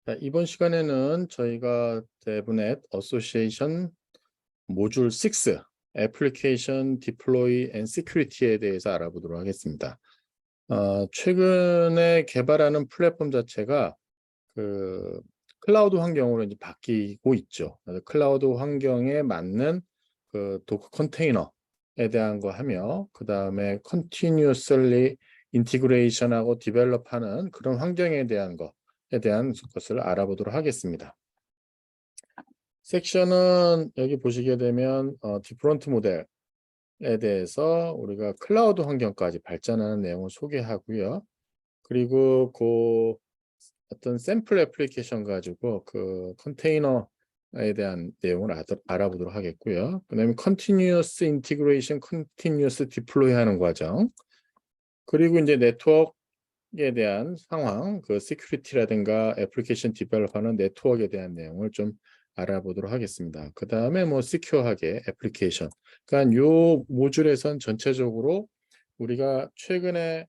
자, 이번 시간에는 저희가 대부넷 어소시에이션 모듈 6 애플리케이션 디플로이 앤 시큐리티에 대해서 알아보도록 하겠습니다. 최근에 개발하는 플랫폼 자체가 그 클라우드 환경으로 이제 바뀌고 있죠. 그래서 클라우드 환경에 맞는 그 도커 컨테이너에 대한 거 하며, 그 다음에 컨티뉴어슬리 인티그레이션하고 디벨롭하는 그런 환경에 대한 것에 대한 것을 알아보도록 하겠습니다. 섹션은 여기 보시게 되면 디프런트 모델에 대해서 우리가 클라우드 환경까지 발전하는 내용을 소개하고요. 그리고 그 어떤 샘플 애플리케이션 가지고 그 컨테이너에 대한 내용을 알아보도록 하겠고요. 그다음에 컨티뉴어스 인티그레이션, 컨티뉴어스 디플로이 하는 과정, 그리고 이제 네트워크에 대한 상황, 그 시큐리티라든가 애플리케이션 디벨롭하는 네트워크에 대한 내용을 좀 알아보도록 하겠습니다. 그 다음에 뭐 시큐어하게 애플리케이션. 그러니까 요 모듈에선 전체적으로 우리가 최근에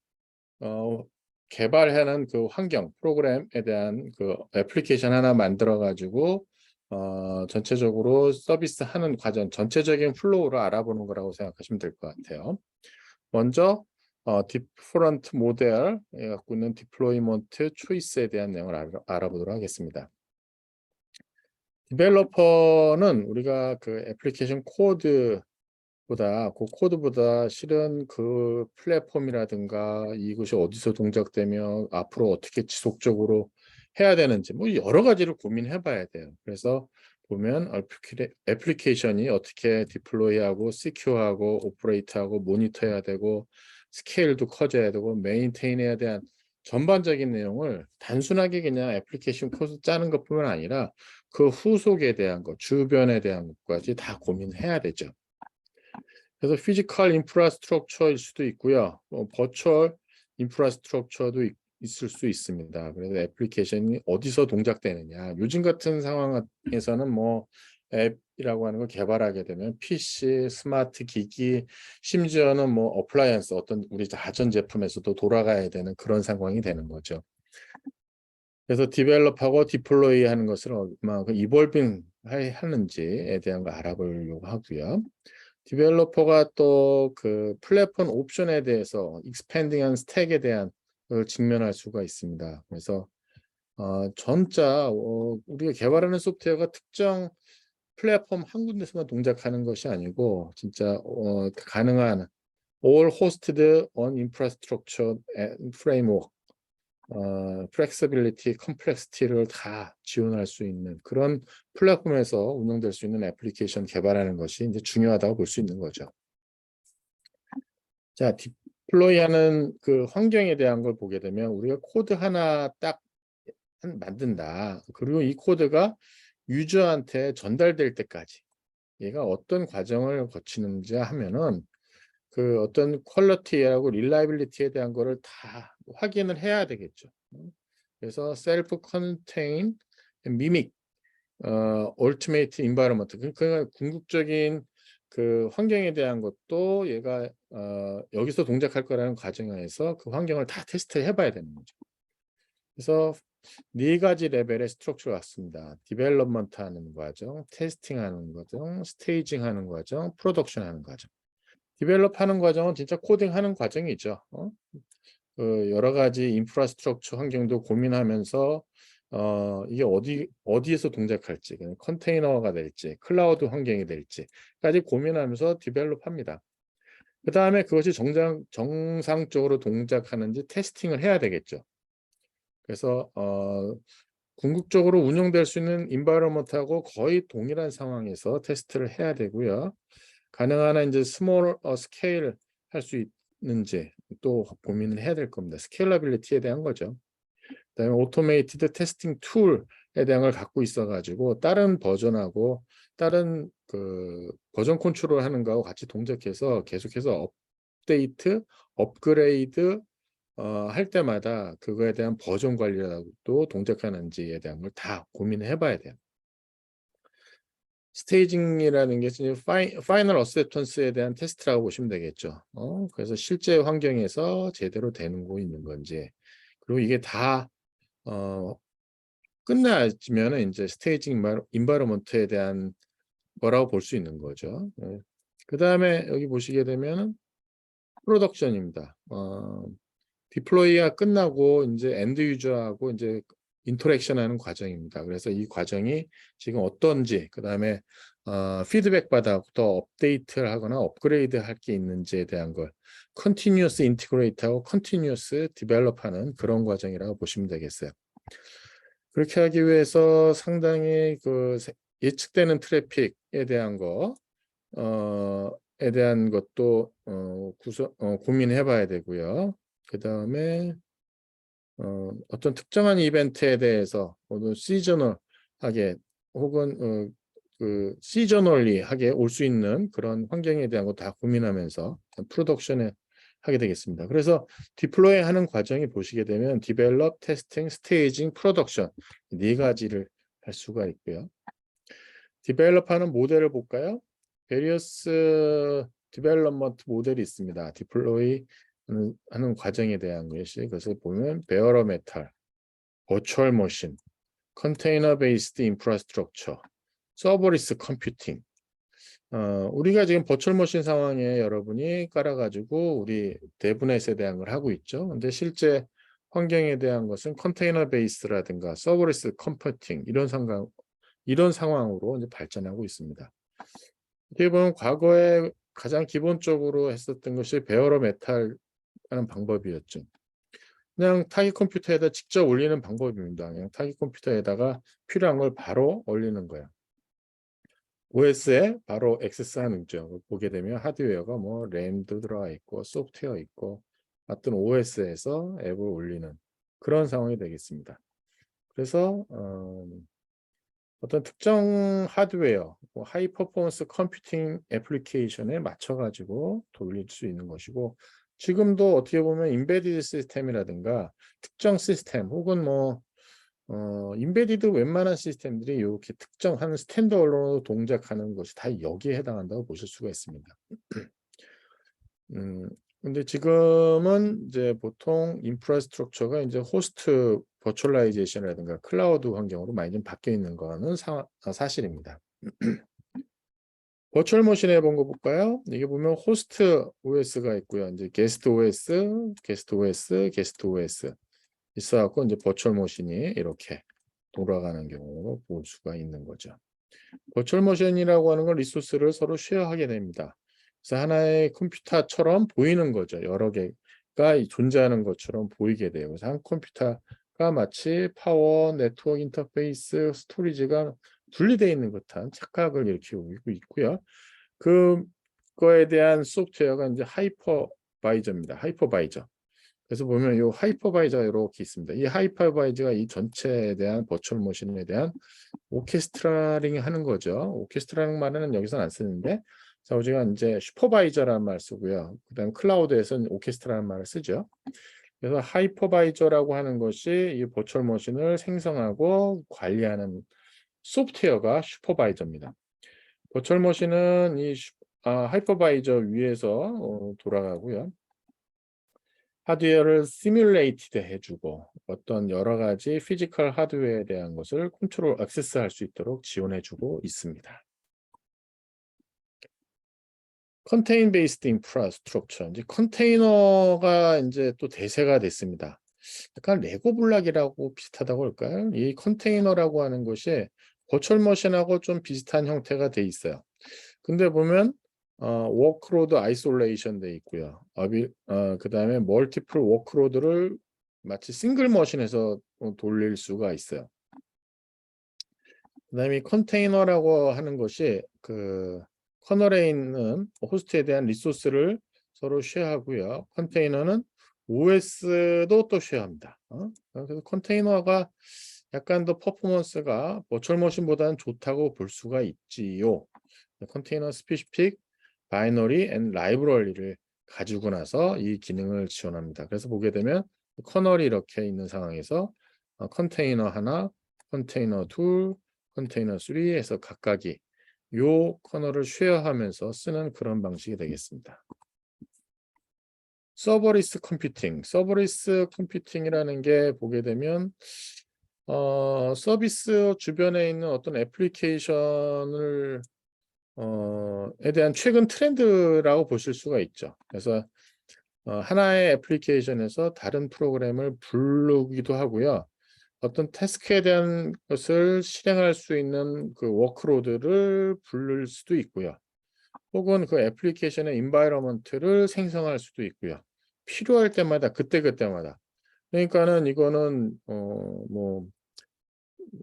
개발하는 그 환경 프로그램에 대한 그 애플리케이션 하나 만들어 가지고 전체적으로 서비스 하는 과정 전체적인 플로우를 알아보는 거라고 생각하시면 될 것 같아요. 먼저 디퍼런트 모델에 갖고 있는 디플로이먼트 초이스에 대한 내용을 알아보도록 하겠습니다. 디벨로퍼는 우리가 그 애플리케이션 코드보다 실은 그 플랫폼이라든가 이것이 어디서 동작되며 앞으로 어떻게 지속적으로 해야 되는지 뭐 여러 가지를 고민해 봐야 돼요. 그래서 보면 애플리케이션이 어떻게 디플로이하고 시큐어하고 오퍼레이트하고 모니터해야 되고 스케일도 커져야 되고 메인테인해야 대한 전반적인 내용을 단순하게 그냥 애플리케이션 코드 짜는 것뿐만 아니라 그 후속에 대한 것, 주변에 대한 것까지 다 고민해야 되죠. 그래서 피지컬 인프라스트럭처일 수도 있고요. 버추얼 인프라스트럭처도 있을 수 있습니다. 그래서 애플리케이션이 어디서 동작되느냐. 요즘 같은 상황에서는 뭐 앱이라고 하는 걸 개발하게 되면 PC, 스마트 기기, 심지어는 뭐 어플라이언스 어떤 우리 가전 제품에서도 돌아가야 되는 그런 상황이 되는 거죠. 그래서 디벨롭하고 디플로이 하는 것을 얼마큼 이볼빙 하는지에 대한 걸 알아보려고 하고요. 디벨로퍼가 또 그 플랫폼 옵션에 대해서 익스펜딩한 스택에 대한 걸 직면할 수가 있습니다. 그래서 전자 우리가 개발하는 소프트웨어가 특정 플랫폼 한 군데서만 동작하는 것이 아니고 진짜 가능한 all hosted on infrastructure and framework 플렉서빌리티, 컴플렉시티를 다 지원할 수 있는 그런 플랫폼에서 운영될 수 있는 애플리케이션 개발하는 것이 이제 중요하다고 볼 수 있는 거죠. 자, 디플로이하는 그 환경에 대한 걸 보게 되면 우리가 코드 하나 딱 만든다. 그리고 이 코드가 유저한테 전달될 때까지 얘가 어떤 과정을 거치는지 하면은 그 어떤 퀄리티하고 릴라이빌리티에 대한 거를 다 확인을 해야 되겠죠. 그래서 셀프 컨테인 미믹 얼티메이트 인바이러먼트, 그러니까 궁극적인 그 환경에 대한 것도 얘가 여기서 동작할 거라는 과정에서 그 환경을 다 테스트 해봐야 되는 거죠. 그래서 네 가지 레벨의 스트럭처가 왔습니다. 디벨롭먼트 하는 과정, 테스팅 하는 과정, 스테이징 하는 과정, 프로덕션 하는 과정. 디벨롭 하는 과정은 진짜 코딩 하는 과정이죠. 그 여러 가지 인프라스트럭처 환경도 고민하면서 이게 어디에서 동작할지, 컨테이너가 될지, 클라우드 환경이 될지까지 고민하면서 디벨롭합니다. 그 다음에 그것이 정상적으로 동작하는지 테스팅을 해야 되겠죠. 그래서 궁극적으로 운영될 수 있는 인바이러먼트하고 거의 동일한 상황에서 테스트를 해야 되고요. 가능한 한 이제 스몰 스케일 할 수 있는지 또 고민을 해야 될 겁니다. 스케일러빌리티에 대한 거죠. 그다음에 오토메이티드 테스팅 툴에 대한 걸 갖고 있어 가지고 다른 버전하고 다른 그 버전 컨트롤 하는 거하고 같이 동작해서 계속해서 업데이트, 업그레이드 할 때마다 그거에 대한 버전 관리라도 동작하는지에 대한 걸 다 고민을 해봐야 돼요. 스테이징이라는 게 파이널 어셉턴스에 대한 테스트라고 보시면 되겠죠. 그래서 실제 환경에서 제대로 되는 거 있는 건지, 그리고 이게 다 끝나면은 이제 스테이징 인바이러먼트에 대한 거라고 볼 수 있는 거죠. 예. 그다음에 여기 보시게 되면은 프로덕션입니다. 디플로이가 끝나고 이제 엔드 유저하고 이제 인터랙션하는 과정입니다. 그래서 이 과정이 지금 어떤지, 그다음에 피드백 받아 더 업데이트를 하거나 업그레이드 할 게 있는지에 대한 걸 컨티뉴어스 인티그레이트하고 컨티뉴어스 디벨롭하는 그런 과정이라고 보시면 되겠어요. 그렇게 하기 위해서 상당히 그 예측되는 트래픽에 대한 에 대한 것도 고민해 봐야 되고요. 그다음에 어떤 특정한 이벤트에 대해서 시저널하게 혹은 그 시저널리하게 올 수 있는 그런 환경에 대한 거 다 고민하면서 프로덕션에 하게 되겠습니다. 그래서 디플로이 하는 과정이 보시게 되면 디벨롭, 테스팅, 스테이징, 프로덕션 네 가지를 할 수가 있고요. 디벨롭하는 모델을 볼까요? 베리어스 디벨롭먼트 모델이 있습니다. 디플로이 하는 과정에 대한 것이, 그래서 보면 베어러 메탈, 버추얼 머신, 컨테이너 베이스드 인프라스트럭처, 서버리스 컴퓨팅. 우리가 지금 버추얼 머신 상황에 여러분이 깔아가지고 우리 대분해에 대한 걸 하고 있죠. 근데 실제 환경에 대한 것은 컨테이너 베이스라든가 서버리스 컴퓨팅 이런 상황으로 이제 발전하고 있습니다. 어떻게 보면 과거에 가장 기본적으로 했었던 것이 베어러 메탈 하는 방법이었죠. 그냥 타깃 컴퓨터에다 직접 올리는 방법입니다. 그냥 타깃 컴퓨터에다가 필요한 걸 바로 올리는 거예요. OS에 바로 액세스하는 죠. 보게 되면 하드웨어가 뭐 램도 들어가 있고 소프트웨어 있고 어떤 OS에서 앱을 올리는 그런 상황이 되겠습니다. 그래서 어떤 특정 하드웨어, 하이 퍼포먼스 컴퓨팅 애플리케이션에 맞춰 가지고 돌릴 수 있는 것이고, 지금도 어떻게 보면 인베디드 시스템이라든가 특정 시스템 혹은 인베디드 웬만한 시스템들이 이렇게 특정한 스탠드얼론으로 동작하는 것이 다 여기에 해당한다고 보실 수가 있습니다. 근데 지금은 이제 보통 인프라스트럭처가 이제 호스트 버추얼라이제이션이라든가 클라우드 환경으로 많이 좀 바뀌어 있는 거는 사실입니다. 버추얼 머신에 본 거 볼까요? 이게 보면 호스트 OS가 있고요. 이제 게스트 OS, 게스트 OS, 게스트 OS 있어갖고 이제 버추얼 머신이 이렇게 돌아가는 경우로 볼 수가 있는 거죠. 버추얼 머신이라고 하는 건 리소스를 서로 쉐어하게 됩니다. 그래서 하나의 컴퓨터처럼 보이는 거죠. 여러 개가 존재하는 것처럼 보이게 돼요. 그래서 한 컴퓨터가 마치 파워, 네트워크 인터페이스, 스토리지가 분리되어 있는 듯한 착각을 일으키고 있고요. 그거에 대한 소프트웨어가 이제 하이퍼바이저입니다. 하이퍼바이저. 그래서 보면 이 하이퍼바이저가 이렇게 있습니다. 이 하이퍼바이저가 이 전체에 대한 버추얼 머신에 대한 오케스트라링 하는 거죠. 오케스트라는 말은 여기서는 안 쓰는데, 자, 우리가 이제 슈퍼바이저라는 말 쓰고요. 그다음 클라우드에서는 오케스트라는 말을 쓰죠. 그래서 하이퍼바이저라고 하는 것이 이 버추얼 머신을 생성하고 관리하는 소프트웨어가 슈퍼바이저입니다. 버추얼 머신은 이 하이퍼바이저 위에서 돌아가고요. 하드웨어를 시뮬레이티드 해주고 어떤 여러 가지 피지컬 하드웨어에 대한 것을 컨트롤 액세스할 수 있도록 지원해주고 있습니다. 컨테인 베이스드 인프라스트럭처, 이제 컨테이너가 이제 또 대세가 됐습니다. 약간 레고 블록이라고 비슷하다고 할까요? 이 컨테이너라고 하는 것이 버추얼 머신하고 좀 비슷한 형태가 돼 있어요. 근데 보면 워크로드 아이솔레이션 돼 있고요. 그다음에 멀티플 워크로드를 마치 싱글 머신에서 돌릴 수가 있어요. 그다음에 컨테이너라고 하는 것이 그 커널에 있는 호스트에 대한 리소스를 서로 쉐어하고요. 컨테이너는 OS도 또 쉐어합니다. 그래서 컨테이너가 약간 더 퍼포먼스가 버추얼 머신보다는 좋다고 볼 수가 있지요. 컨테이너 스페시픽 바이너리 앤 라이브러리를 가지고 나서 이 기능을 지원합니다. 그래서 보게 되면 커널이 이렇게 있는 상황에서 컨테이너 하나, 컨테이너 둘, 컨테이너 3에서 각각이 요 커널을 쉐어하면서 쓰는 그런 방식이 되겠습니다. 서버리스 컴퓨팅이라는 게 보게 되면 서비스 주변에 있는 어떤 애플리케이션을 에 대한 최근 트렌드라고 보실 수가 있죠. 그래서 하나의 애플리케이션에서 다른 프로그램을 부르기도 하고요. 어떤 태스크에 대한 것을 실행할 수 있는 그 워크로드를 부를 수도 있고요. 혹은 그 애플리케이션의 environment를 생성할 수도 있고요. 필요할 때마다 그때그때마다. 그러니까는 이거는 뭐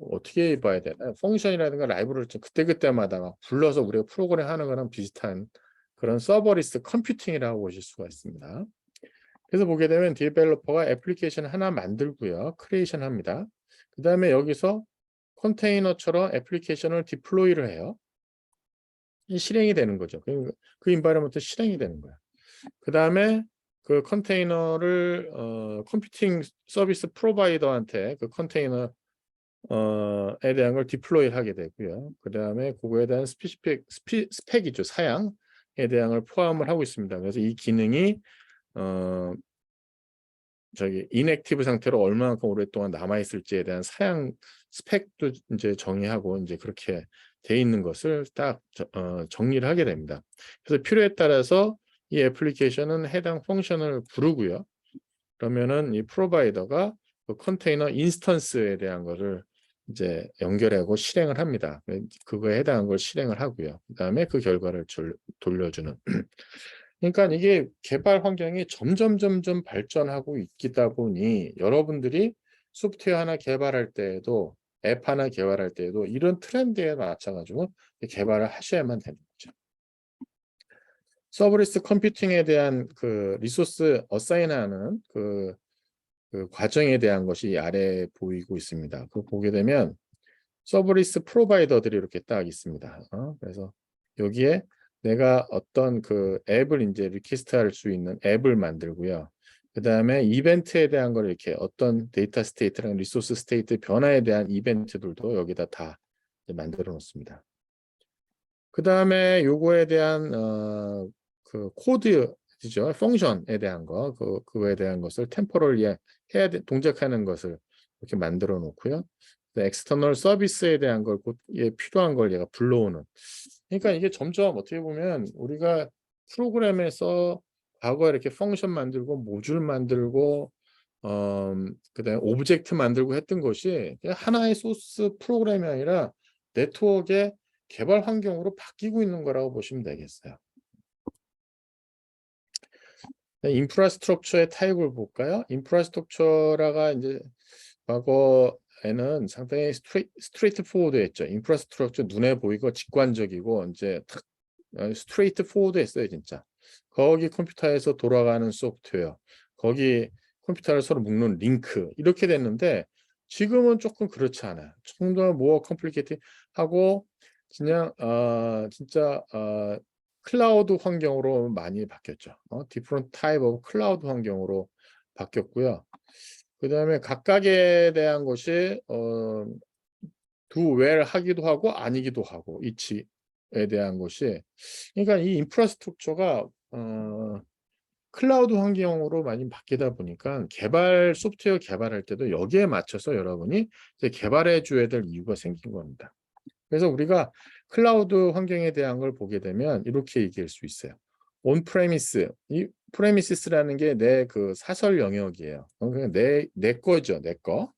어떻게 봐야 되나요? 펑션이라든가 라이브러리를 그때그때마다 막 불러서 우리가 프로그램하는 거랑 비슷한 그런 서버리스 컴퓨팅이라고 보실 수가 있습니다. 그래서 보게 되면 디벨로퍼가 애플리케이션 하나 만들고요. 크리에이션 합니다. 그다음에 여기서 컨테이너처럼 애플리케이션을 디플로이를 해요. 실행이 되는 거죠. 그 인바이러먼트 실행이 되는 거야. 그다음에 그 컨테이너를 컴퓨팅 서비스 프로바이더한테 그 컨테이너 에 대한 걸 디플로이 하게 되고요. 그다음에 그거에 대한 스펙이죠. 사양에 대한 걸 포함을 하고 있습니다. 그래서 이 기능이 어 인액티브 상태로 얼마만큼 오랫동안 남아 있을지에 대한 사양 스펙도 이제 정의하고 이제 그렇게 돼 있는 것을 딱 정리를 하게 됩니다. 그래서 필요에 따라서 이 애플리케이션은 해당 펑션을 부르고요. 그러면은 이 프로바이더가 그 컨테이너 인스턴스에 대한 거를 이제 연결하고 실행을 합니다. 그거에 해당한 걸 실행을 하고요. 그다음에 그 결과를 돌려주는. 그러니까 이게 개발 환경이 점점 발전하고 있다 보니 여러분들이 소프트웨어 하나 개발할 때에도 앱 하나 개발할 때에도 이런 트렌드에 맞춰 가지고 개발을 하셔야만 되는 거죠. 서브리스 컴퓨팅에 대한 그 리소스 어사인하는 그 과정에 대한 것이 아래에 보이고 있습니다. 그거 보게 되면 서브리스 프로바이더들이 이렇게 딱 있습니다. 그래서 여기에 내가 어떤 그 앱을 이제 리퀘스트할 수 있는 앱을 만들고요. 그다음에 이벤트에 대한 걸 이렇게 어떤 데이터 스테이트랑 리소스 스테이트 변화에 대한 이벤트들도 여기다 다 만들어 놓습니다. 그다음에 요거에 대한 그 코드죠. 펑션에 대한 거, 그거에 대한 것을 템포럴리에 해야 돼, 동작하는 것을 이렇게 만들어 놓고요. 엑스터널 서비스에 대한 걸 예, 필요한 걸 얘가 불러오는. 그러니까 이게 점점 어떻게 보면 우리가 프로그램에서 과거에 이렇게 펑션 만들고 모듈 만들고 그다음에 오브젝트 만들고 했던 것이 그냥 하나의 소스 프로그램이 아니라 네트워크의 개발 환경으로 바뀌고 있는 거라고 보시면 되겠어요. 인프라스트럭처의 타입을 볼까요? 인프라스트럭처라가 이제 과거에는 상당히 스트레이트 포워드했죠. 인프라스트럭처 눈에 보이고 직관적이고 이제 스트레이트 포워드했어요, 진짜. 거기 컴퓨터에서 돌아가는 소프트웨어, 거기 컴퓨터를 서로 묶는 링크 이렇게 됐는데 지금은 조금 그렇지 않아요. 조금 더 more complicate하고 그냥 진짜 클라우드 환경으로 많이 바뀌었죠. different type of 클라우드 환경으로 바뀌었고요. 그다음에 각각에 대한 것이 do well 하기도 하고 아니기도 하고 이치에 대한 것이 그러니까 이 인프라스트럭처가 클라우드 환경으로 많이 바뀌다 보니까 소프트웨어 개발할 때도 여기에 맞춰서 여러분이 이제 개발해 줘야 될 이유가 생긴 겁니다. 그래서 우리가 클라우드 환경에 대한 걸 보게 되면 이렇게 얘기할 수 있어요. 온 프레미스, 이 프레미시스라는 게 내 그 사설 영역이에요. 그냥 내 거죠, 내 거.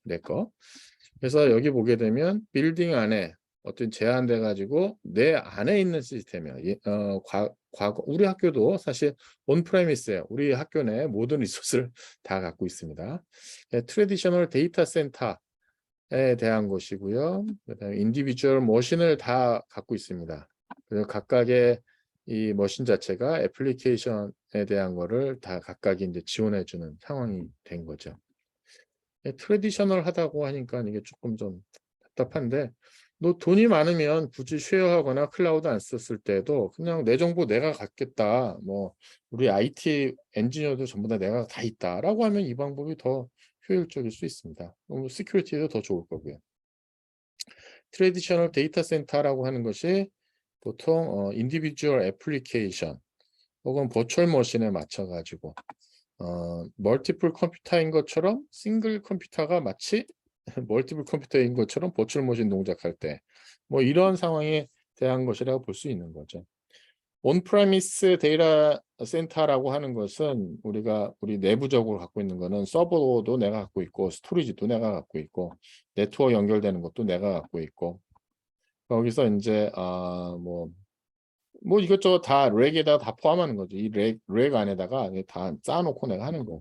그래서 여기 보게 되면 빌딩 안에 어떤 제한돼 가지고 내 안에 있는 시스템이에요. 과거 우리 학교도 사실 온 프레미스예요. 우리 학교 내 모든 리소스를 다 갖고 있습니다. 트래디셔널 데이터 센터 에 대한 것이고요. 그다음에 인디비주얼 머신을 다 갖고 있습니다. 그래서 각각의 이 머신 자체가 애플리케이션에 대한 거를 다 각각이 이제 지원해 주는 상황이 된 거죠. 트래디셔널하다고 하니까 이게 조금 좀 답답한데 너 돈이 많으면 굳이 쉐어하거나 클라우드 안 썼을 때도 그냥 내 정보 내가 갖겠다. 뭐 우리 IT 엔지니어도 전부 다 내가 다 있다라고 하면 이 방법이 더 효율적일 수 있습니다. 시큐리티도 더 좋을 거고요. 트래디셔널 데이터 센터라고 하는 것이 보통 인디비주얼 애플리케이션 혹은 버추얼 머신에 맞춰 가지고 멀티플 컴퓨터인 것처럼 싱글 컴퓨터가 마치 멀티플 컴퓨터인 것처럼 버추얼 머신 동작할 때 뭐 이런 상황에 대한 것이라고 볼 수 있는 거죠. 온프레미스 데이터 센터라고 하는 것은 우리 내부적으로 갖고 있는 거는 서버도 내가 갖고 있고 스토리지도 내가 갖고 있고 네트워크 연결되는 것도 내가 갖고 있고 거기서 인제 뭐 이것저것 다 랙에다 다 포함하는 거죠. 이 랙 안에다가 다 쌓아 놓고 내가 하는 거.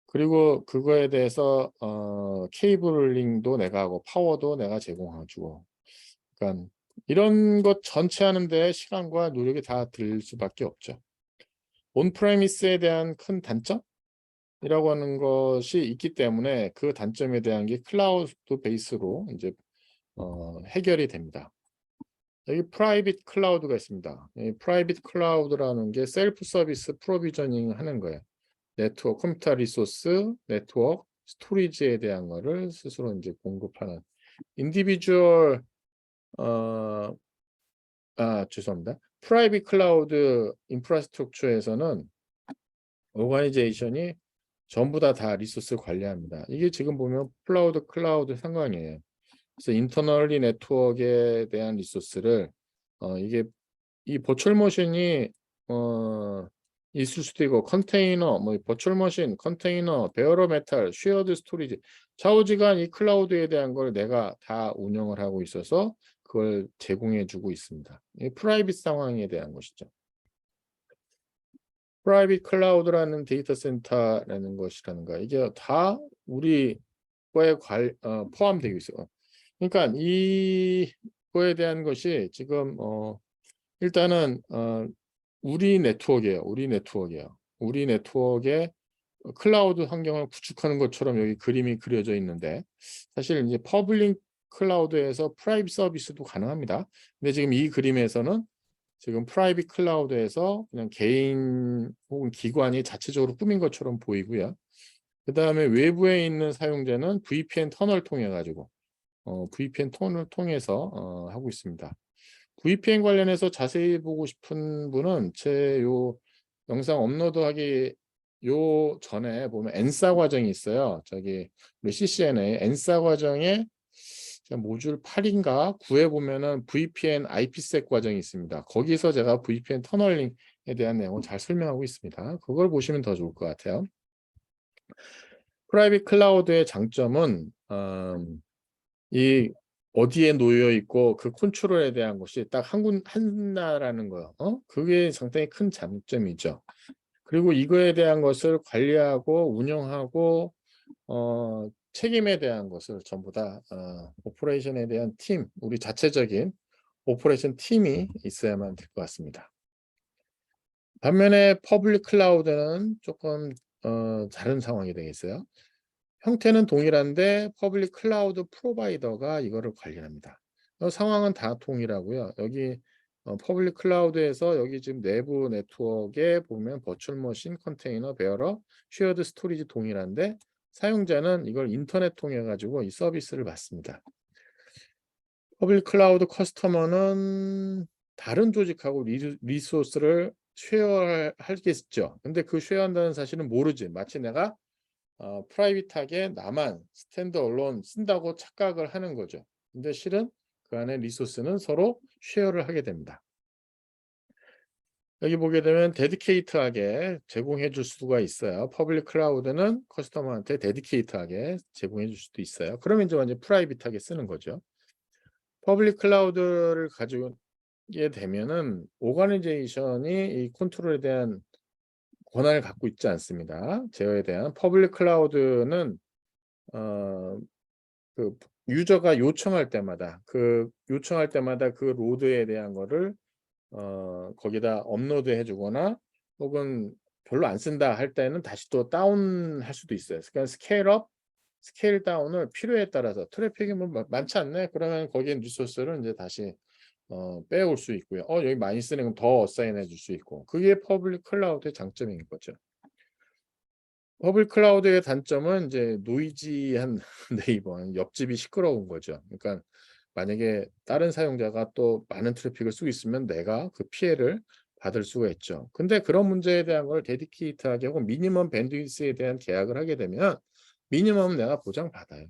그리고 그거에 대해서 케이블링도 내가 하고 파워도 내가 제공해 주고 그러니까 이런 것 전체 하는 데 시간과 노력이 다 들 수밖에 없죠. 온프레미스에 대한 큰 단점이라고 하는 것이 있기 때문에 그 단점에 대한 게 클라우드 베이스로 인제 해결이 됩니다. 여기 프라이빗 클라우드가 있습니다. 이 프라이빗 클라우드라는 게 셀프 서비스 프로비저닝 하는 거예요. 네트워크 컴퓨터 리소스, 네트워크, 스토리지에 대한 거를 스스로 인제 공급하는 인디비주얼 죄송합니다. 프라이빗 클라우드 인프라스트럭처에서는 오거나이제이션이 전부 다 리소스를 관리합니다. 이게 지금 보면 클라우드 상황이에요. 그래서 인터널리 네트워크에 대한 리소스를 이게 이 버추얼 머신이 있을 수도 있고 컨테이너 뭐 버추얼 머신, 컨테이너, 베어러 메탈, 쉐어드 스토리지 좌우지간 이 클라우드에 대한 걸 내가 다 운영을 하고 있어서 그걸 제공해 주고 있습니다. 이 프라이빗 상황에 대한 것이죠. 프라이빗 클라우드라는 데이터 센터라는 것이라는 거 이게 다 우리 거에 포함되어 있어요. 그러니까 이거에 대한 것이 지금 일단은 우리 네트워크예요. 우리 네트워크에 클라우드 환경을 구축하는 것처럼 여기 그림이 그려져 있는데 사실 이제 퍼블릭 클라우드에서 프라이빗 서비스도 가능합니다. 근데 지금 이 그림에서는 지금 프라이빗 클라우드에서 그냥 개인 혹은 기관이 자체적으로 꾸민 것처럼 보이고요. 그다음에 외부에 있는 사용자는 VPN 터널 통해 가지고 VPN 터널 통해서 하고 있습니다. VPN 관련해서 자세히 보고 싶은 분은 제 요 영상 업로드하기 요 전에 보면 엔사 과정이 있어요. 저기 우리 CCNA 엔사 과정에 모듈 8인가 9에 보면은 VPN IPsec 과정이 있습니다. 거기서 제가 VPN 터널링에 대한 내용을 잘 설명하고 있습니다. 그걸 보시면 더 좋을 것 같아요. 프라이빗 클라우드의 장점은 이 어디에 놓여 있고 그 컨트롤에 대한 것이 딱 하나라는 거. 그게 상당히 큰 장점이죠. 그리고 이거에 대한 것을 관리하고 운영하고 책임에 대한 것을 전부 다 오퍼레이션에 대한 팀, 우리 자체적인 오퍼레이션 팀이 있어야만 될 것 같습니다. 반면에 퍼블릭 클라우드는 조금 다른 상황이 되겠어요. 형태는 동일한데 퍼블릭 클라우드 프로바이더가 이거를 관리합니다. 상황은 다 동일하고요. 여기 퍼블릭 클라우드에서 여기 지금 내부 네트워크에 보면 버추얼 머신, 컨테이너, 베어러, 쉐어드 스토리지 동일한데 사용자는 이걸 인터넷 통해 가지고 이 서비스를 받습니다. 퍼블릭 클라우드 커스터머는 다른 조직하고 리소스를 쉐어하겠죠. 근데 그 쉐어한다는 사실은 모르지. 마치 내가 프라이빗하게 나만 스탠드얼론 쓴다고 착각을 하는 거죠. 근데 실은 그 안에 리소스는 서로 쉐어를 하게 됩니다. 여기 보게 되면 데디케이트하게 제공해 줄 수가 있어요. 퍼블릭 클라우드는 커스터머한테 데디케이트하게 제공해 줄 수도 있어요. 그러면 이제 완전 프라이빗하게 쓰는 거죠. 퍼블릭 클라우드를 가지게 되면은 오거나이제이션이 이 컨트롤에 대한 권한을 갖고 있지 않습니다. 제어에 대한 퍼블릭 클라우드는 어 그 유저가 요청할 때마다 그 로드에 대한 거를 거기다 업로드해 주거나 혹은 별로 안 쓴다 할 때는 다시 또 다운할 수도 있어요. 그러니까 스케일업, 스케일 다운을 필요에 따라서 트래픽이 뭐 많지 않네. 그러면 거기에 리소스를 이제 다시 빼올 수 있고요. 여기 많이 쓰네. 그럼 더 어사인해 줄 수 있고. 그게 퍼블릭 클라우드의 장점인 거죠. 퍼블릭 클라우드의 단점은 이제 노이지한 네이버, 옆집이 시끄러운 거죠. 그러니까 만약에 다른 사용자가 또 많은 트래픽을 쓰고 있으면 내가 그 피해를 받을 수가 있죠. 근데 그런 문제에 대한 걸 데디케이트하게 혹은 미니멈 밴드위스에 대한 계약을 하게 되면 미니멈 내가 보장받아요.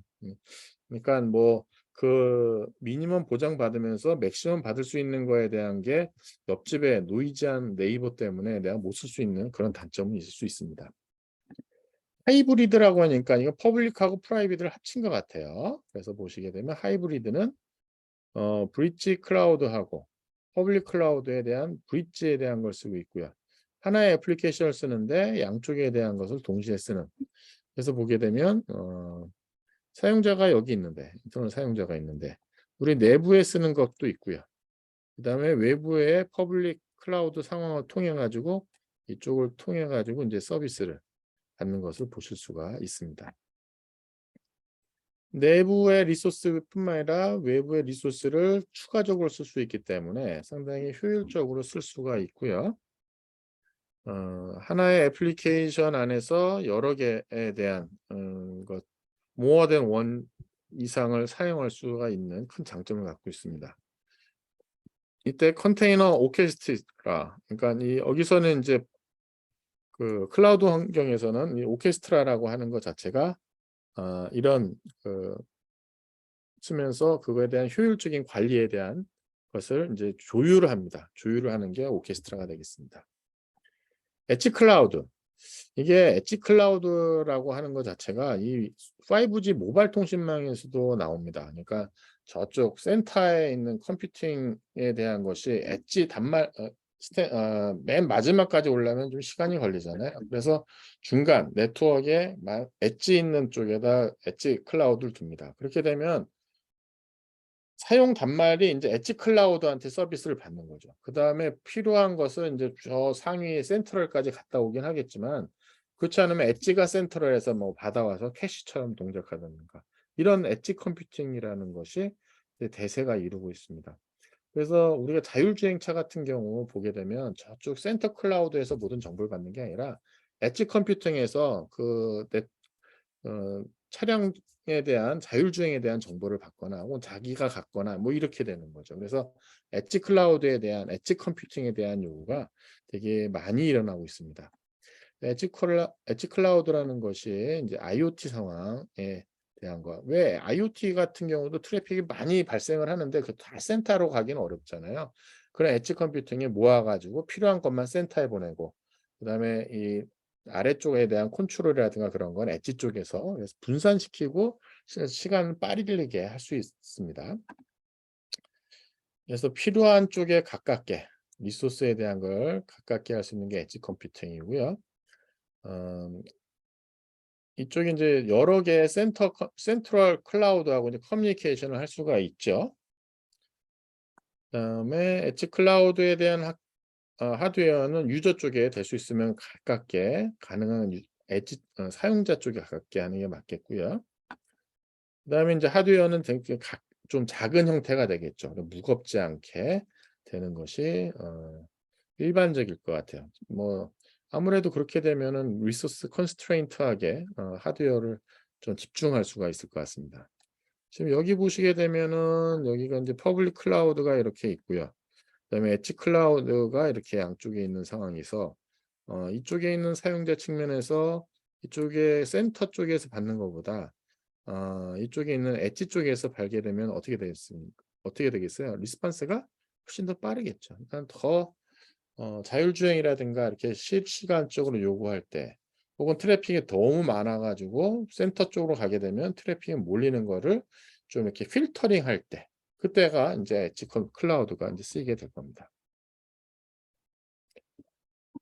그러니까 뭐 그 미니멈 보장받으면서 맥시멈 받을 수 있는 거에 대한 게 옆집에 노이즈한 네이버 때문에 내가 못 쓸 수 있는 그런 단점은 있을 수 있습니다. 하이브리드라고 하니까 이거 퍼블릭하고 프라이빗을 합친 것 같아요. 그래서 보시게 되면 하이브리드는 브릿지 클라우드하고 퍼블릭 클라우드에 대한 브릿지에 대한 걸 쓰고 있고요. 하나의 애플리케이션을 쓰는데 양쪽에 대한 것을 동시에 쓰는. 그래서 보게 되면 사용자가 여기 있는데 인터넷 사용자가 있는데 우리 내부에 쓰는 것도 있고요. 그다음에 외부의 퍼블릭 클라우드 상황을 통해 가지고 이쪽을 통해 가지고 이제 서비스를 받는 것을 보실 수가 있습니다. 내부의 리소스뿐만 아니라 외부의 리소스를 추가적으로 쓸 수 있기 때문에 상당히 효율적으로 쓸 수가 있고요. 하나의 애플리케이션 안에서 여러 개에 대한 것 more than one 이상을 사용할 수가 있는 큰 장점을 갖고 있습니다. 이때 컨테이너 오케스트라, 그러니까 이 여기서는 이제 그 클라우드 환경에서는 이 오케스트라라고 하는 것 자체가 이런 그 쓰면서 그거에 대한 효율적인 관리에 대한 것을 이제 조율을 합니다. 조율을 하는 게 오케스트라가 되겠습니다. 엣지 클라우드. 이게 엣지 클라우드라고 하는 것 자체가 이 5G 모바일 통신망에서도 나옵니다. 그러니까 저쪽 센터에 있는 컴퓨팅에 대한 것이 엣지 맨 마지막까지 오려면 좀 시간이 걸리잖아요. 그래서 중간 네트워크에 엣지 있는 쪽에다 엣지 클라우드를 둡니다. 그렇게 되면 사용 단말이 인제 엣지 클라우드한테 서비스를 받는 거죠. 그다음에 필요한 것은 인제 저 상위 센트럴까지 갔다 오긴 하겠지만 그렇지 않으면 엣지가 센트럴에서 뭐 받아와서 캐시처럼 동작한다든가 이런 엣지 컴퓨팅이라는 것이 이제 대세가 이루고 있습니다. 그래서 우리가 자율주행차 같은 경우 보게 되면 저쪽 센터 클라우드에서 모든 정보를 받는 게 아니라 엣지 컴퓨팅에서 차량에 대한 자율주행에 대한 정보를 받거나 혹은 자기가 갖거나 뭐 이렇게 되는 거죠. 그래서 엣지 클라우드에 대한 엣지 컴퓨팅에 대한 요구가 되게 많이 일어나고 있습니다. 엣지 클라우드라는 것이 이제 IoT 상황에 대한 거. 왜 IoT 같은 경우도 트래픽이 많이 발생을 하는데 그 다 센터로 가기는 어렵잖아요. 그런 엣지 컴퓨팅에 모아 가지고 필요한 것만 센터에 보내고 그다음에 이 아래쪽에 대한 컨트롤이라든가 그런 건 엣지 쪽에서 그래서 분산시키고 시간을 빠르게 할 수 있습니다. 그래서 필요한 쪽에 가깝게 리소스에 대한 걸 가깝게 할 수 있는 게 엣지 컴퓨팅이고요. 음 이쪽에 인제 여러 개의 센트럴 클라우드하고 이제 커뮤니케이션을 할 수가 있죠. 그다음에 엣지 클라우드에 대한 하드웨어는 유저 쪽에 될 수 있으면 가깝게 가능한 사용자 쪽에 가깝게 하는 게 맞겠고요. 그다음에 인제 하드웨어는 되게 좀 작은 형태가 되겠죠. 무겁지 않게 되는 것이 일반적일 것 같아요. 뭐 아무래도 그렇게 되면은 리소스 컨스트레인트하게 하드웨어를 좀 집중할 수가 있을 것 같습니다. 지금 여기 보시게 되면은 여기가 인제 퍼블릭 클라우드가 이렇게 있고요. 그다음에 엣지 클라우드가 이렇게 양쪽에 있는 상황에서 이쪽에 있는 사용자 측면에서 이쪽에 센터 쪽에서 받는 것보다 이쪽에 있는 엣지 쪽에서 받게 되면 어떻게 되겠어요? 리스폰스가 훨씬 더 빠르겠죠. 그러니까 더 자율주행이라든가 이렇게 실시간적으로 요구할 때 혹은 트래픽이 너무 많아 가지고 센터 쪽으로 가게 되면 트래픽이 몰리는 거를 좀 이렇게 필터링할 때 그때가 인제 엣지 클라우드가 인제 쓰이게 될 겁니다.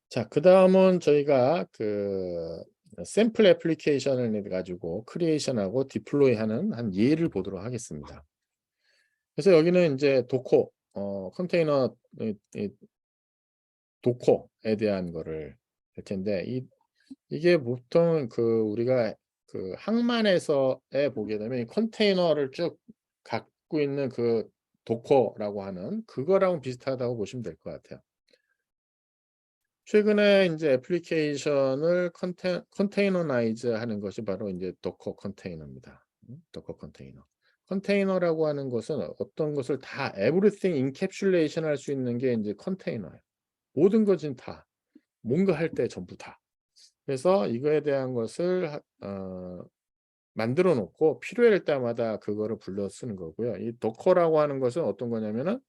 자 그다음은 저희가 그 샘플 애플리케이션을 가지고 크리에이션하고 디플로이하는 한 예를 보도록 하겠습니다. 그래서 여기는 인제 도커 컨테이너 이 도커에 대한 거를 할 텐데 이게 보통 그 우리가 그 항만에서에 보게 되면 이 컨테이너를 쭉 갖고 있는 그 도커라고 하는 그거랑 비슷하다고 보시면 될 것 같아요. 최근에 인제 애플리케이션을 컨테이너나이즈 하는 것이 바로 인제 도커 컨테이너입니다. 도커 컨테이너. 컨테이너라고 하는 것은 어떤 것을 다 everything encapsulation 할 수 있는 게 인제 컨테이너예요. 모든 것은 다. 뭔가 할 때 전부 다. 그래서 이거에 대한 것을 만들어 놓고 필요할 때마다 그거를 불러 쓰는 거고요. 이 도커라고 하는 것은 어떤 거냐면은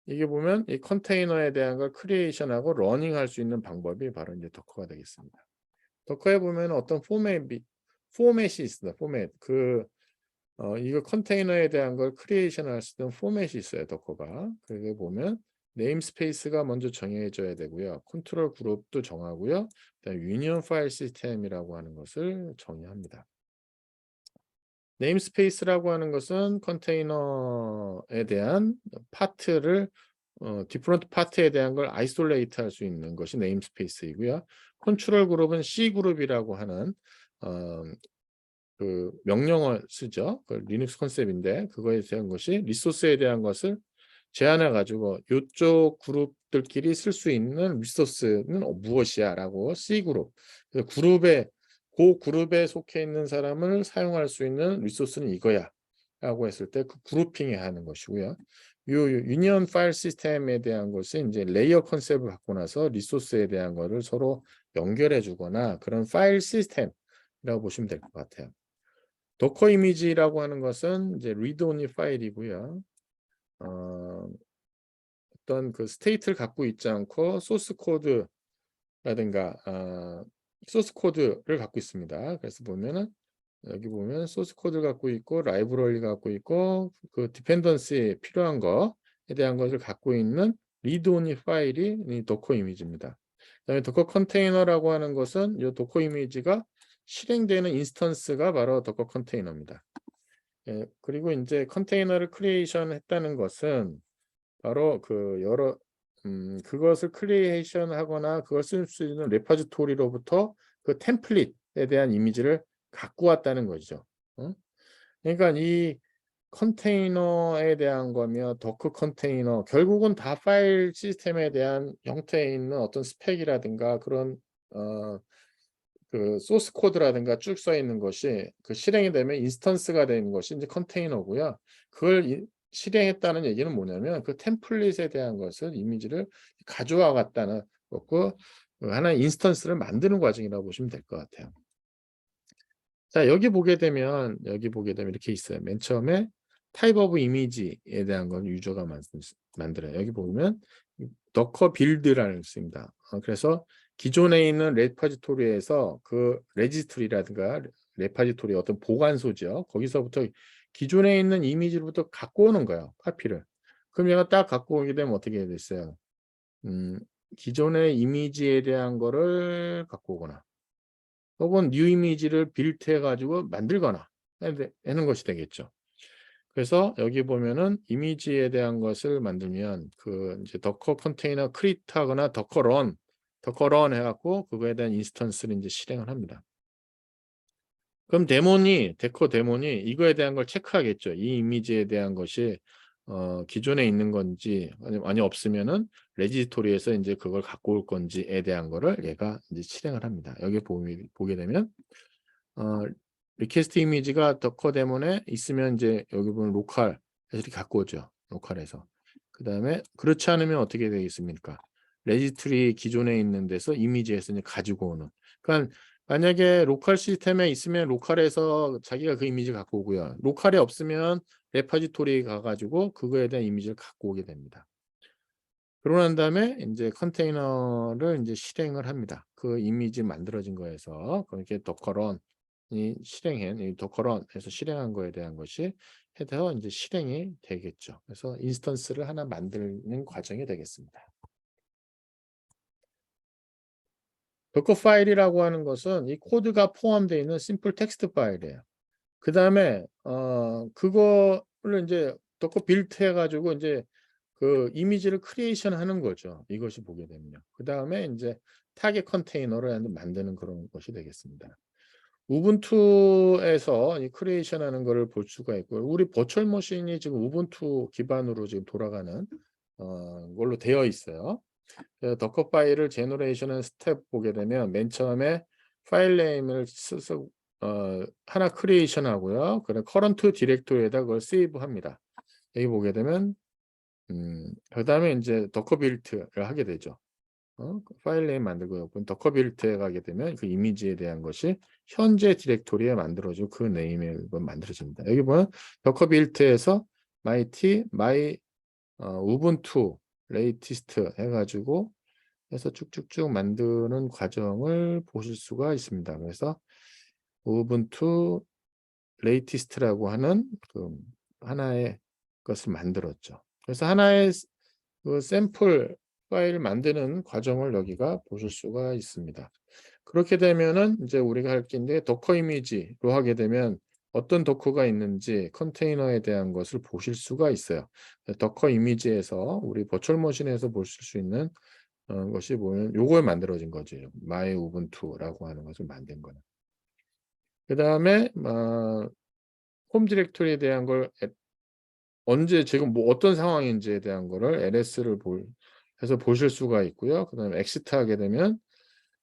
이게 보면 이 컨테이너에 대한 걸 크리에이션하고 러닝할 수 있는 방법이 바로 이제 도커가 되겠습니다. 도커에 보면 어떤 포맷이 있습니다. 포맷. 이거 컨테이너에 대한 걸 크리에이션 할 수 있는 포맷이 있어요, 도커가. 그게 보면 네임스페이스가 먼저 정해져야 되고요. 컨트롤 그룹도 정하고요. 그다음에 유니언 파일 시스템이라고 하는 것을 정의합니다. 네임스페이스라고 하는 것은 컨테이너에 대한 파트를 디퍼런트 파트에 대한 걸 아이솔레이트 할 수 있는 것이 네임스페이스이고요. 컨트롤 그룹은 C 그룹이라고 하는 어 그 명령어를 쓰죠. 그 리눅스 컨셉인데 그거에 대한 것이 리소스에 대한 것을 제한해 가지고 "요쪽 그룹들끼리 쓸 수 있는 리소스는 무엇이야?"라고 C 그룹. 그 그룹에 속해 있는 사람을 사용할 수 있는 리소스는 이거야."라고 했을 때 그 그룹핑에 하는 것이고요. 요 유니언 파일 시스템에 대한 것이 인제 레이어 컨셉을 갖고 나서 리소스에 대한 거를 서로 연결해 주거나 그런 파일 시스템이라고 보시면 될 것 같아요. 도커 이미지라고 하는 것은 이제 리드 온리 파일이고요. 어 어떤 그 스테이트를 갖고 있지 않고 소스 코드를 갖고 있습니다. 그래서 보면은 여기 보면 소스 코드를 갖고 있고 라이브러리 갖고 있고 그 디펜던시에 필요한 거에 대한 것을 갖고 있는 리드 온리 파일이 이 도커 이미지입니다. 그다음에 도커 컨테이너라고 하는 것은 이 도커 이미지가 실행되는 인스턴스가 바로 도커 컨테이너입니다. 예, 그리고 인제 컨테이너를 크리에이션 했다는 것은 바로 그것을 크리에이션 하거나 그걸 쓸 수 있는 레포지토리로부터 그 템플릿에 대한 이미지를 갖고 왔다는 거죠. 어? 그러니까 이 컨테이너에 대한 거며 도커 컨테이너 결국은 다 파일 시스템에 대한 형태에 있는 어떤 스펙이라든가 그런 어 그 소스 코드라든가 쭉 써 있는 것이 그 실행이 되면 인스턴스가 되는 것이 인제 컨테이너고요. 그걸 실행했다는 얘기는 뭐냐면 그 템플릿에 대한 것을 이미지를 가져와 갔다는 거고 하나의 인스턴스를 만드는 과정이라고 보시면 될 것 같아요. 자, 여기 보게 되면 이렇게 있어요. 맨 처음에 타입 오브 이미지에 대한 건 유저가 만들어요. 여기 보면 docker build라는 게 있습니다. 그래서 기존에 있는 레포지토리에서 그 레지스트리라든가 레포지토리 어떤 보관소죠. 거기서부터 기존에 있는 이미지로부터 갖고 오는 거예요, 카피를. 그럼 얘가 딱 갖고 오게 되면 어떻게 됐어요? 음, 기존의 이미지에 대한 거를 갖고 오거나 혹은 뉴 이미지를 빌트해 가지고 만들거나 하는 것이 되겠죠. 그래서 여기 보면은 이미지에 대한 것을 만들면 그 이제 docker 컨테이너 create 하거나 docker run 해 갖고 그거에 대한 인스턴스를 인제 실행을 합니다. 그럼 데커 데몬이 이거에 대한 걸 체크하겠죠. 이 이미지에 대한 것이 기존에 있는 건지 아니 없으면은 레지스토리에서 인제 그걸 갖고 올 건지에 대한 거를 얘가 인제 실행을 합니다. 여기 보게 되면 어 리퀘스트 이미지가 docker 데몬에 있으면 인제 여기 보면 로컬에서 이렇게 갖고 오죠, 로컬에서. 그다음에 그렇지 않으면 어떻게 되겠습니까? 레지스트리 기존에 있는 데서 이미지에서 이제 가지고 오는. 그러니까 만약에 로컬 시스템에 있으면 로컬에서 자기가 그 이미지 갖고 오고요. 로컬에 없으면 레포지토리에 가 가지고 그거에 대한 이미지를 갖고 오게 됩니다. 그러고 난 다음에 인제 컨테이너를 인제 실행을 합니다. 그 이미지 만들어진 거에서 그렇게 도커런 이 도커런에서 실행한 거에 대한 것이 해서 인제 실행이 되겠죠. 그래서 인스턴스를 하나 만드는 과정이 되겠습니다. 도커 파일이라고 하는 것은 이 코드가 포함되어 있는 심플 텍스트 파일이에요. 그다음에 그거를 인제 도커 빌트 해 가지고 인제 그 이미지를 크리에이션 하는 거죠, 이것이 보게 되면요. 그다음에 인제 타겟 컨테이너를 만드는 그런 것이 되겠습니다. 우분투에서 이 크리에이션 하는 거를 볼 수가 있고요. 우리 버추얼 머신이 지금 우분투 기반으로 지금 돌아가는 걸로 되어 있어요. 그래서 도커 파일을 제너레이션하는 스텝 보게 되면 맨 처음에 파일 네임을 하나 크리에이션 하고요. 그다음에 커런트 디렉토리에다 그걸 세이브합니다. 여기 보게 되면 그다음에 인제 도커 빌트를 하게 되죠. 파일 네임 만들고 도커 빌트에 가게 되면 그 이미지에 대한 것이 현재 디렉토리에 만들어지고 그 네임에 만들어집니다. 여기 보면 도커 빌트에서 my 우분투 레이티스트 해가지고 해서 쭉쭉쭉 만드는 과정을 보실 수가 있습니다. 그래서 우분투 레이티스트라고 하는 그 하나의 것을 만들었죠. 그래서 하나의 그 샘플 파일 만드는 과정을 여기가 보실 수가 있습니다. 그렇게 되면은 이제 우리가 할 게인데 도커 이미지로 하게 되면 어떤 도커가 있는지 컨테이너에 대한 것을 보실 수가 있어요. 도커 이미지에서 우리 버추얼 머신에서 보실 수 있는 것이 보면 요걸 만들어진 거죠. 마이 우분투라고 하는 것을 만든 거는. 그다음에 홈 디렉토리에 대한 걸 언제 지금 뭐 어떤 상황인지에 대한 거를 LS를 해서 보실 수가 있고요. 그다음에 엑시트 하게 되면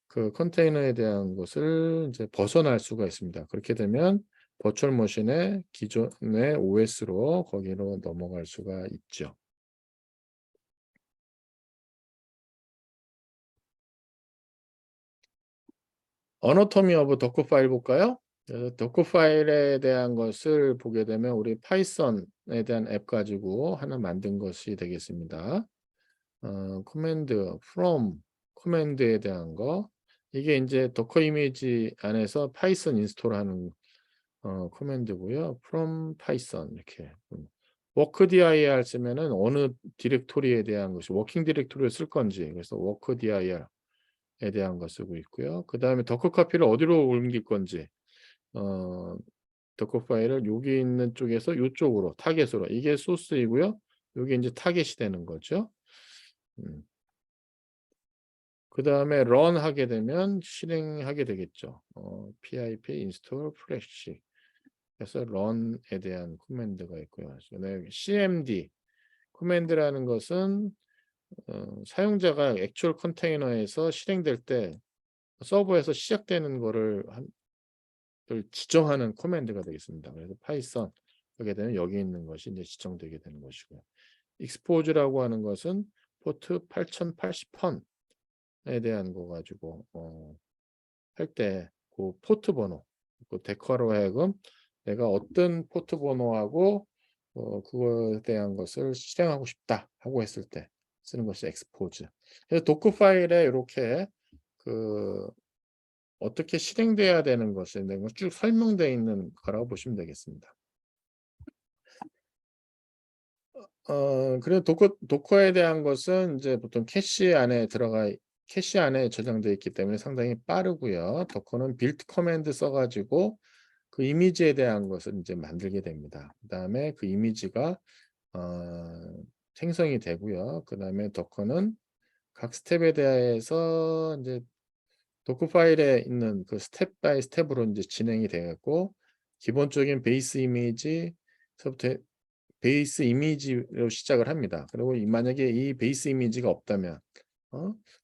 그 컨테이너에 대한 것을 이제 벗어날 수가 있습니다. 그렇게 되면 버추얼 머신의 기존의 OS로 거기로 넘어갈 수가 있죠. 어너토미 오브 도커 파일 볼까요? 그래서 도커 파일에 대한 것을 보게 되면 우리 파이썬에 대한 앱 가지고 하나 만든 것이 되겠습니다. 코맨드 from 코맨드에 대한 거 이게 이제 도커 이미지 안에서 파이썬 인스톨하는 코맨드고요. from 파이썬 이렇게 워크 dir 쓰면은 어느 디렉토리에 대한 것이 워킹 디렉토리를 쓸 건지 그래서 워크 dir에 대한 거 쓰고 있고요. 그 다음에 도커 카피를 어디로 옮길 건지 도커 파일을 여기 있는 쪽에서 이쪽으로 타겟으로 이게 소스이고요. 여기 이제 타겟이 되는 거죠. 음. 그 다음에 run 하게 되면 실행하게 되겠죠. pip install fresh 그래서 run에 대한 코맨드가 있고요. 그다음에 cmd 코맨드라는 것은 사용자가 액추얼 컨테이너에서 실행될 때 서버에서 시작되는 거를 지정하는 코맨드가 되겠습니다. 그래서 파이썬 하게 되면 여기 있는 것이 이제 지정되게 되는 것이고요. expose라고 하는 것은 포트 8080펀에 대한 거 가지고 할 때 그 포트 번호, 그 데커로 하여금 내가 어떤 포트 번호하고 그거에 대한 것을 실행하고 싶다 하고 했을 때 쓰는 것이 expose. 그래서 도크 파일에 이렇게 그 어떻게 실행돼야 되는 것이 쭉 설명되어 있는 거라고 보시면 되겠습니다. 그리고 도커에 대한 것은 이제 보통 캐시 안에 저장되어 있기 때문에 상당히 빠르고요. 도커는 빌트 커맨드 써가지고 그 이미지에 대한 것을 이제 만들게 됩니다. 그다음에 그 이미지가 생성이 되고요. 그다음에 도커는 각 스텝에 대해서 이제 도커 파일에 있는 그 스텝 바이 스텝으로 이제 진행이 되고 기본적인 베이스 이미지로 시작을 합니다. 그리고 만약에 이 베이스 이미지가 없다면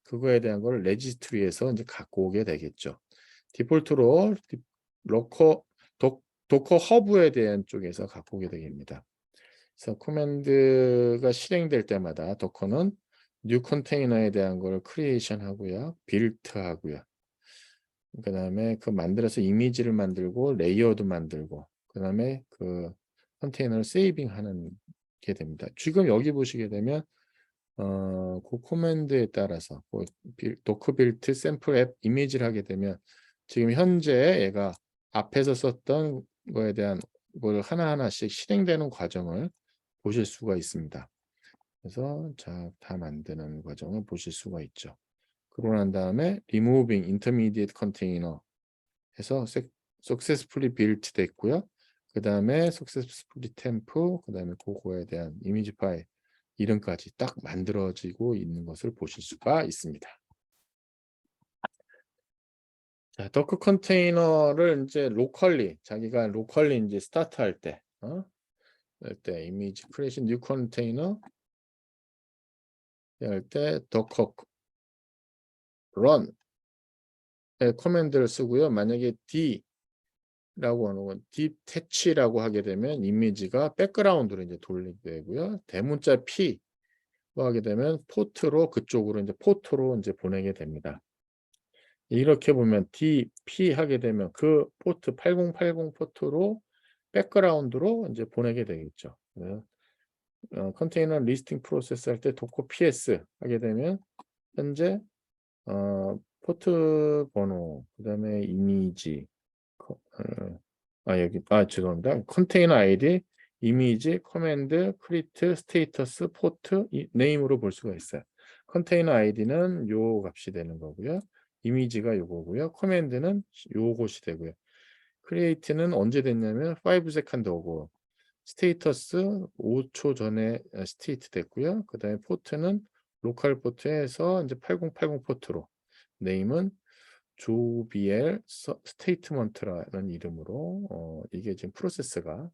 그거에 대한 걸 레지스트리에서 이제 갖고 오게 되겠죠. 디폴트로 도커 허브에 대한 쪽에서 갖고 오게 됩니다. 그래서 코맨드가 실행될 때마다 도커는 뉴 컨테이너에 대한 걸 크리에이션 하고요. 빌트 하고요. 그다음에 그 만들어서 이미지를 만들고 레이어도 만들고 그다음에 그 컨테이너를 세이빙 하는 게 됩니다. 지금 여기 보시게 되면 그 코맨드에 따라서 도커 빌트 샘플 앱 이미지를 하게 되면 지금 현재 얘가 앞에서 썼던 거에 대한 걸 하나하나씩 실행되는 과정을 보실 수가 있습니다. 그래서 다 만드는 과정을 보실 수가 있죠. 그러고 난 다음에 removing intermediate container 해서 successfully built 됐고요. 그 다음에 successfully temp, 그 다음에 그거에 대한 이미지 파일 이름까지 딱 만들어지고 있는 것을 보실 수가 있습니다. 자, 도커 컨테이너를 이제 자기가 로컬리 이제 스타트 할 때, 이미지 크리에이션 뉴 컨테이너 할 때 도커 run 커맨드를 쓰고요. 만약에 D라고 하는 건 딥태치라고 하게 되면 이미지가 백그라운드로 이제 돌리게 되고요. 대문자 P 하게 되면 포트로 그쪽으로 이제 포트로 이제 보내게 됩니다. 이렇게 보면 DP 하게 되면 그 포트 8080 포트로 백그라운드로 이제 보내게 되겠죠. 컨테이너 리스팅 프로세스 할 때 도커 PS 하게 되면 현재 포트 번호, 그다음에 이미지, 여기 죄송합니다. 컨테이너 아이디, 이미지, 커맨드, 크리트, 스테이터스, 포트, 네임으로 볼 수가 있어요. 컨테이너 아이디는 요 값이 되는 거고요. 이미지가 요거고요. 커맨드는 요것이 되고요. 크리에이트는 언제 됐냐면 5 세컨드 오고, 스테이터스 5초 전에 스테이트 됐고요. 그다음에 포트는 로컬 포트에서 이제 8080 포트로, 네임은 조비엘 스테이트먼트라는 이름으로 이게 지금 프로세스가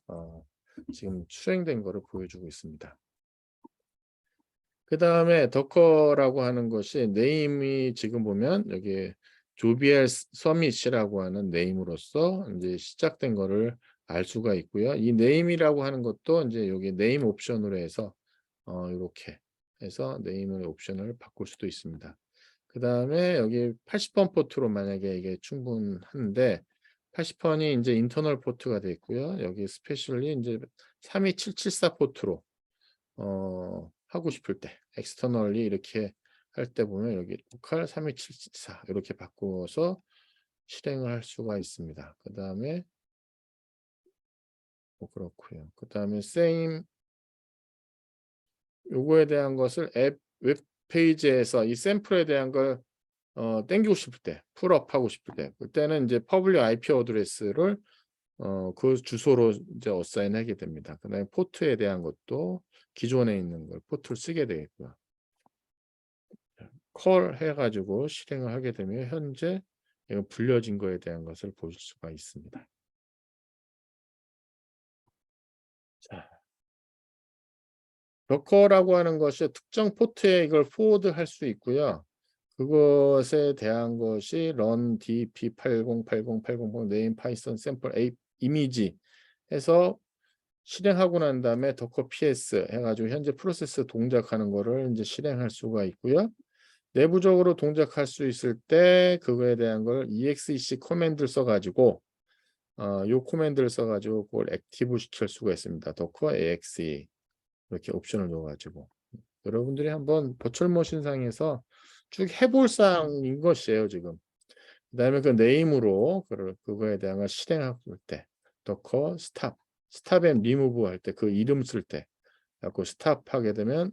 지금 수행된 거를 보여주고 있습니다. 그 다음에 더커라고 하는 것이 네임이 지금 보면 여기 조비엘 서밋이라고 하는 네임으로서 이제 시작된 거를 알 수가 있고요. 이 네임이라고 하는 것도 이제 여기 네임 옵션으로 해서 이렇게 해서 네임의 옵션을 바꿀 수도 있습니다. 그 다음에 여기 80번 포트로 만약에 이게 충분한데 80번이 이제 인터널 포트가 되어 있고요. 여기 스페셜리 이제 32774 포트로 하고 싶을 때 엑스터널리 이렇게 할 때 보면 여기 로컬 32774 이렇게 바꾸어서 실행을 할 수가 있습니다. 그 다음에 그렇고요. 그 다음에 same 요거에 대한 것을 앱 웹페이지에서 이 샘플에 대한 걸 땡기고 싶을 때, 풀업 하고 싶을 때, 그때는 이제 퍼블릭 IP 어드레스를 그 주소로 이제 어사인 하게 됩니다. 그다음에 포트에 대한 것도 기존에 있는 걸 포트를 쓰게 되겠고요. 콜 해가지고 실행을 하게 되면 현재 이거 불려진 거에 대한 것을 볼 수가 있습니다. 자, 더커라고 하는 것이 특정 포트에 이걸 포워드 할 수 있고요. 그것에 대한 것이 run dp808080 name python sample a 이미지 해서 실행하고 난 다음에 docker ps 해가지고 현재 프로세스 동작하는 거를 이제 실행할 수가 있고요. 내부적으로 동작할 수 있을 때 그거에 대한 걸 exec 커맨드를 써가지고 요 커맨드를 써가지고 그걸 액티브 시킬 수가 있습니다. docker exe 이렇게 옵션을 넣어가지고 여러분들이 한번 버추얼머신 상에서 쭉 해볼 사항인 것이에요 지금. 그다음에 그 네임으로 그거에 대한 걸 실행할 때 docker stop, stop and remove 할 때 그 이름 쓸 때 갖고 stop 하게 되면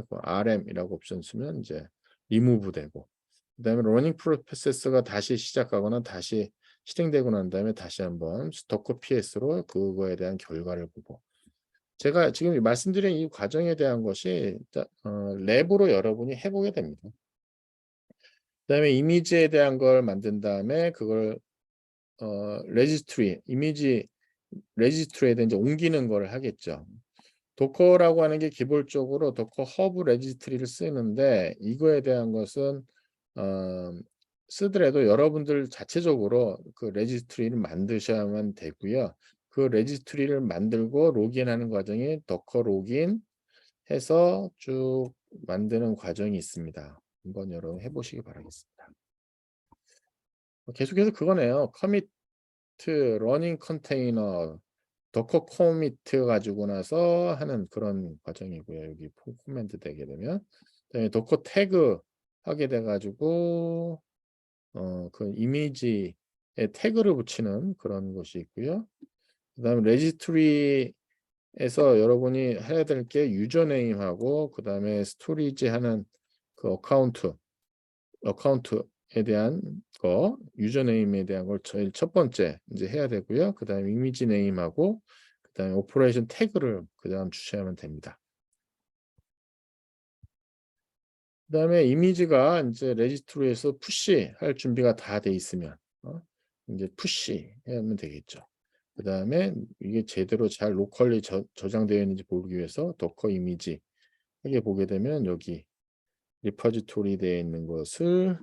RM이라고 옵션 쓰면 이제 remove 되고, 그다음에 running process가 다시 시작하거나 다시 실행되고 난 다음에 다시 한번 docker PS로 그거에 대한 결과를 보고, 제가 지금 말씀드린 이 과정에 대한 것이 랩으로 여러분이 해보게 됩니다. 그다음에 이미지에 대한 걸 만든 다음에 그걸 레지스트리, 이미지 레지스트리에 이제 옮기는 걸 하겠죠. 도커라고 하는 게 기본적으로 도커 허브 레지스트리를 쓰는데 이거에 대한 것은 쓰더라도 여러분들 자체적으로 그 레지스트리를 만드셔야만 되고요. 그 레지스트리를 만들고 로그인하는 과정이 도커 로그인 해서 쭉 만드는 과정이 있습니다. 한번 여러분 해보시기 바라겠습니다. 계속해서 그거네요. 커미트, 러닝 컨테이너, 도커 커미트 가지고 나서 하는 그런 과정이고요. 여기 코멘트 되게 되면 그다음에 도커 태그 하게 돼 가지고 그 이미지에 태그를 붙이는 그런 것이 있고요. 그다음에 레지스트리에서 여러분이 해야 될 게 유저네임하고 그다음에 스토리지 하는 그 어카운트에 대한 거, 유저네임에 대한 걸 제일 첫 번째 이제 해야 되고요. 그다음에 이미지 네임하고 그다음에 오퍼레이션 태그를 그다음 주셔야만 됩니다. 그다음에 이미지가 이제 레지스트리에서 푸시 할 준비가 다 돼 있으면 이제 푸시 하면 되겠죠. 그다음에 이게 제대로 잘 로컬리 저장되어 있는지 보기 위해서 도커 이미지 하게 보게 되면 여기 리퍼지토리 되어 있는 것을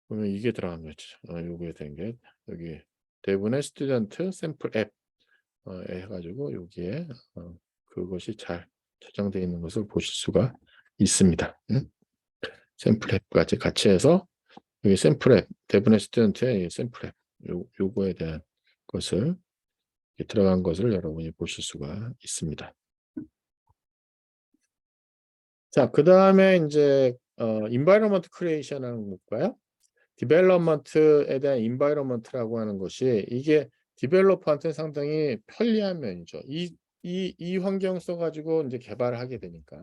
보면 이게 들어간 거죠. 요거에 된 게 여기 대부분의 스튜던트 샘플 앱 해가지고 여기에 그것이 잘 저장되어 있는 것을 보실 수가 있습니다. 샘플 앱까지 같이 해서 여기 샘플 앱, 대분의 스튜던트의 샘플 앱 요거에 대한 것을 들어간 것을 여러분이 보실 수가 있습니다. 자, 그 다음에 이제 environment creation을 볼까요? 디벨롭먼트에 대한 environment라고 하는 것이 이게 디벨로퍼한테 상당히 편리한 면이죠. 이 환경 써가지고 이제 개발을 하게 되니까.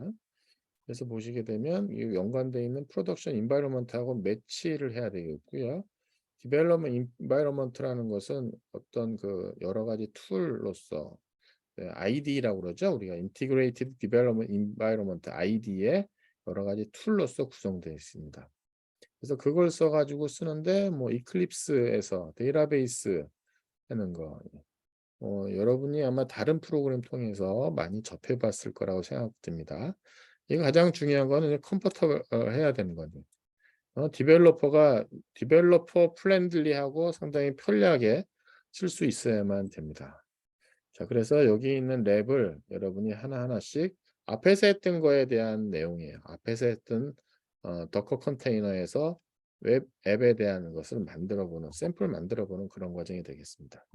그래서 보시게 되면 이 연관되어 있는 프로덕션 인바이러먼트하고 매치를 해야 되겠고요. 디벨롭먼트 인바이러먼트라는 것은 어떤 그 여러 가지 툴로서 ID라고 그러죠. 우리가 인티그레이티드 디벨롭먼트 인바이러먼트 ID의 여러 가지 툴로서 구성되어 있습니다. 그래서 그걸 써가지고 쓰는데 뭐 이클립스에서 데이터베이스 하는 거 여러분이 아마 다른 프로그램 통해서 많이 접해 봤을 거라고 생각됩니다. 이거 가장 중요한 거는 컴포터블 해야 되는 거죠. 디벨로퍼 프렌들리하고 상당히 편리하게 쓸 수 있어야만 됩니다. 자, 그래서 여기 있는 랩을 여러분이 하나하나씩 앞에서 했던 거에 대한 내용이에요. 앞에서 했던 더커 컨테이너에서 웹 앱에 대한 것을 만들어보는 샘플 만들어보는 그런 과정이 되겠습니다.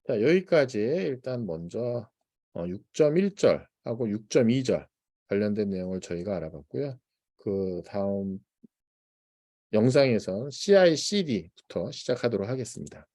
자, 여기까지 일단 먼저 6.1절하고 6.2절 관련된 내용을 저희가 알아봤고요. 그 다음 영상에서 CI/CD부터 시작하도록 하겠습니다.